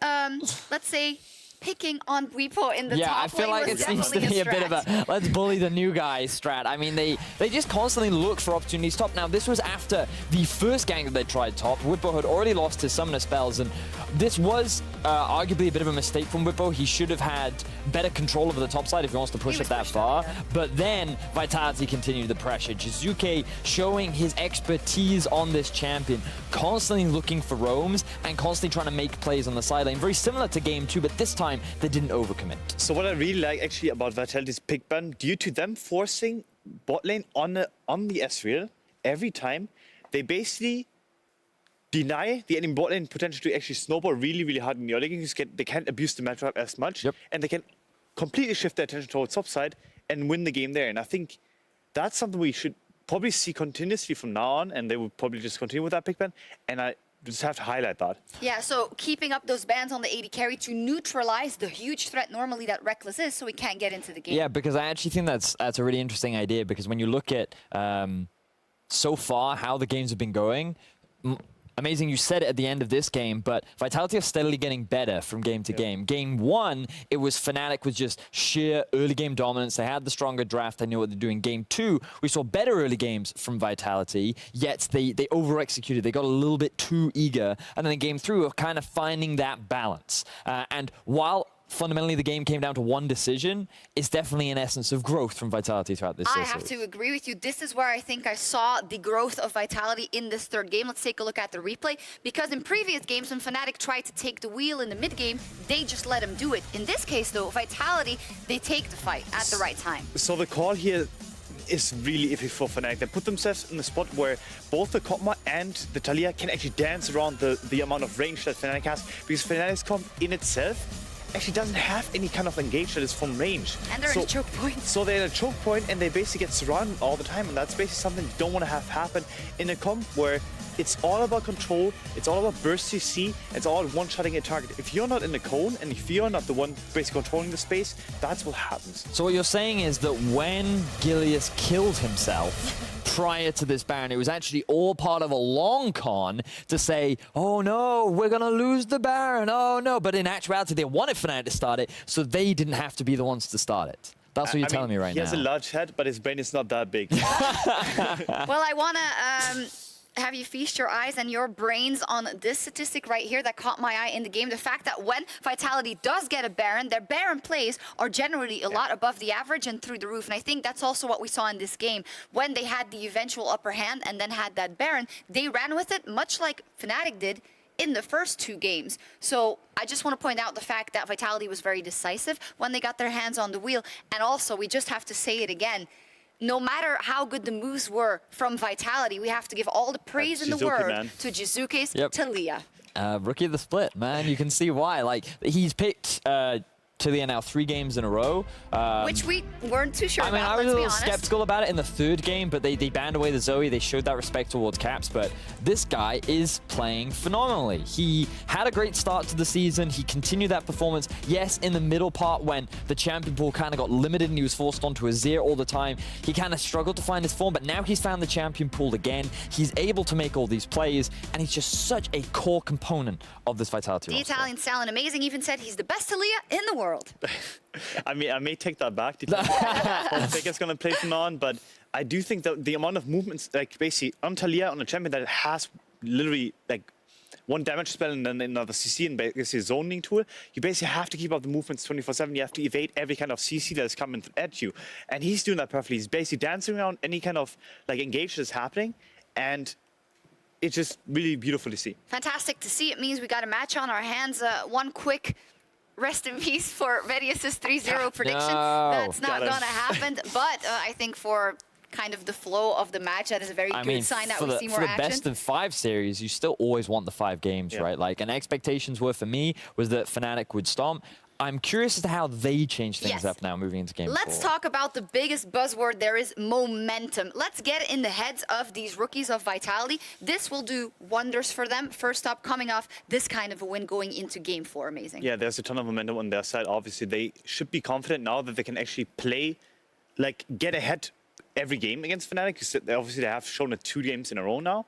S3: let's say, picking on Bwipo in the top lane.
S5: Yeah, I feel like it seems to be a bit of a let's bully the new guy strat. I mean, they just constantly look for opportunities top. Now, this was after the first gank that they tried top. Bwipo had already lost his summoner spells, and this was arguably a bit of a mistake from Bwipo. He should have had better control over the top side if he wants to push it that far. Yeah. But then Vitality continued the pressure. Jiizuke showing his expertise on this champion, constantly looking for roams and constantly trying to make plays on the side lane. Very similar to game 2, but this time they didn't overcommit.
S4: So what I really like actually about Vitality's pick ban, due to them forcing bot lane on the Ezreal every time, they basically deny the enemy bot lane potential to actually snowball really, really hard in the early game because they can't abuse the matchup as much. And they can completely shift their attention towards top side and win the game there. And I think that's something we should probably see continuously from now on, and they will probably just continue with that pick ban. And I just have to highlight that.
S3: Yeah, so keeping up those bans on the AD carry to neutralize the huge threat normally that Rekkles is, so we can't get into the game.
S5: Yeah, because I actually think that's a really interesting idea, because when you look at so far how the games have been going, Amazing, you said it at the end of this game, but Vitality are steadily getting better from game to game. Game 1, it was Fnatic with just sheer early game dominance. They had the stronger draft. They knew what they're doing. Game 2, we saw better early games from Vitality, yet they over-executed. They got a little bit too eager. And then in Game 3, we're kind of finding that balance. And while fundamentally the game came down to one decision, it's definitely an essence of growth from Vitality throughout this series.
S3: I have to agree with you. This is where I think I saw the growth of Vitality in this third game. Let's take a look at the replay, because in previous games when Fnatic tried to take the wheel in the mid game, they just let him do it. In this case though, Vitality, they take the fight at the right time.
S4: So the call here is really iffy for Fnatic. They put themselves in a spot where both the Kog'Maw and the Taliyah can actually dance around the amount of range that Fnatic has, because Fnatic's comp in itself actually doesn't have any kind of engage that is from range.
S3: And they're in a choke point.
S4: So they're in a choke point and they basically get surrounded all the time, and that's basically something you don't want to have happen in a comp where it's all about control, it's all about burst CC, it's all one-shotting a target. If you're not in the cone and if you're not the one basically controlling the space, that's what happens.
S5: So what you're saying is that when Gilius killed himself prior to this Baron, it was actually all part of a long con to say, oh no, we're gonna lose the Baron, oh no. But in actuality, they wanted Fnatic to start it, so they didn't have to be the ones to start it. That's what you're telling me right now.
S4: He has a large head, but his brain is not that big.
S3: Well, I wanna have you feast your eyes and your brains on this statistic right here that caught my eye in the game. The fact that when Vitality does get a Baron, their Baron plays are generally a lot above the average and through the roof. And I think that's also what we saw in this game. When they had the eventual upper hand and then had that Baron, they ran with it much like Fnatic did in the first 2 games. So I just want to point out the fact that Vitality was very decisive when they got their hands on the wheel. And also, we just have to say it again, no matter how good the moves were from Vitality, we have to give all the praise in the world to Jiizuke's Taliyah.
S5: Rookie of the split, man. You can see why. Like, he's picked Taliyah now 3 games in a row.
S3: Which we weren't too sure about,
S5: I was a little skeptical about it in the 3rd game, but they banned away the Zoe. They showed that respect towards Caps, but this guy is playing phenomenally. He had a great start to the season. He continued that performance. Yes, in the middle part when the champion pool kind of got limited and he was forced onto Azir all the time, he kind of struggled to find his form, but now he's found the champion pool again. He's able to make all these plays, and he's just such a core component of this Vitality roster.
S3: The Italian Stalin Amazing even said he's the best Taliyah in the world.
S4: I mean, I may take that back, depending on how the pick is going to play from now on, but I do think that the amount of movements, like basically on Taliyah, on a champion that has literally like 1 damage spell and then another CC and basically a zoning tool, you basically have to keep up the movements 24/7. You have to evade every kind of CC that is coming at you, and he's doing that perfectly. He's basically dancing around any kind of like engage that's happening, and it's just really beautiful to see.
S3: Fantastic to see. It means we got a match on our hands. One quick rest in peace for Vedius's 3-0 prediction.
S5: No.
S3: That's not going to happen. But I think for kind of the flow of the match, that is a very good sign that we see more action.
S5: For the best of 5 series, you still always want the 5 games, right? Like, and expectations were for me was that Fnatic would stomp. I'm curious as to how they change things up now moving into game 4.
S3: Let's talk about the biggest buzzword there is, momentum. Let's get in the heads of these rookies of Vitality. This will do wonders for them. First up, coming off this kind of a win going into game 4. Amazing.
S4: Yeah, there's a ton of momentum on their side. Obviously, they should be confident now that they can actually play, like, get ahead every game against Fnatic. Because obviously, they have shown it 2 games in a row now.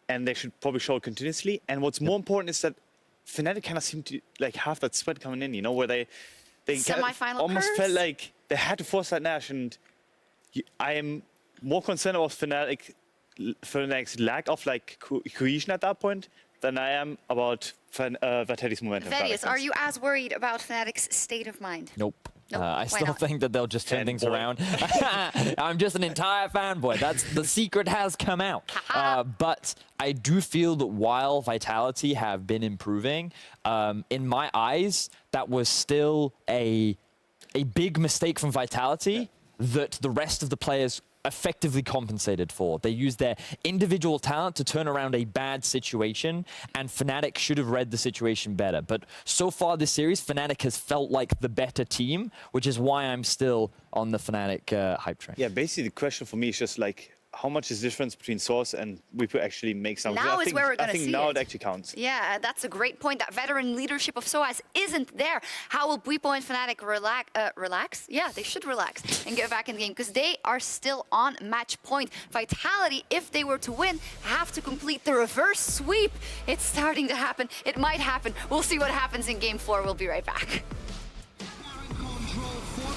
S4: And they should probably show it continuously. And what's more important is that Fnatic kind of seem to like have that sweat coming in, you know, where they
S3: semi-final
S4: almost
S3: curse?
S4: felt like they had to force that Nash, and I am more concerned about Fnatic's lack of like cohesion at that point than I am about Vitality's momentum.
S3: Vedius, are you as worried about Fnatic's state of mind?
S5: Nope.
S3: Nope.
S5: I still think that they'll just turn things around. I'm just an entire fanboy. That's the secret has come out. But I do feel that while Vitality have been improving, in my eyes, that was still a big mistake from Vitality that the rest of the players effectively compensated for. They used their individual talent to turn around a bad situation, and Fnatic should have read the situation better. But so far this series, Fnatic has felt like the better team, which is why I'm still on the Fnatic hype train.
S4: Yeah, basically the question for me is just like, how much is the difference between Source and Bwipo actually make something?
S3: Now is where we're going to see
S4: I think now it actually counts.
S3: Yeah, that's a great point. That veteran leadership of SOAS isn't there. How will Bwipo and Fnatic relax? Yeah, they should relax and get back in the game because they are still on match point. Vitality, if they were to win, have to complete the reverse sweep. It's starting to happen. It might happen. We'll see what happens in game 4. We'll be right back.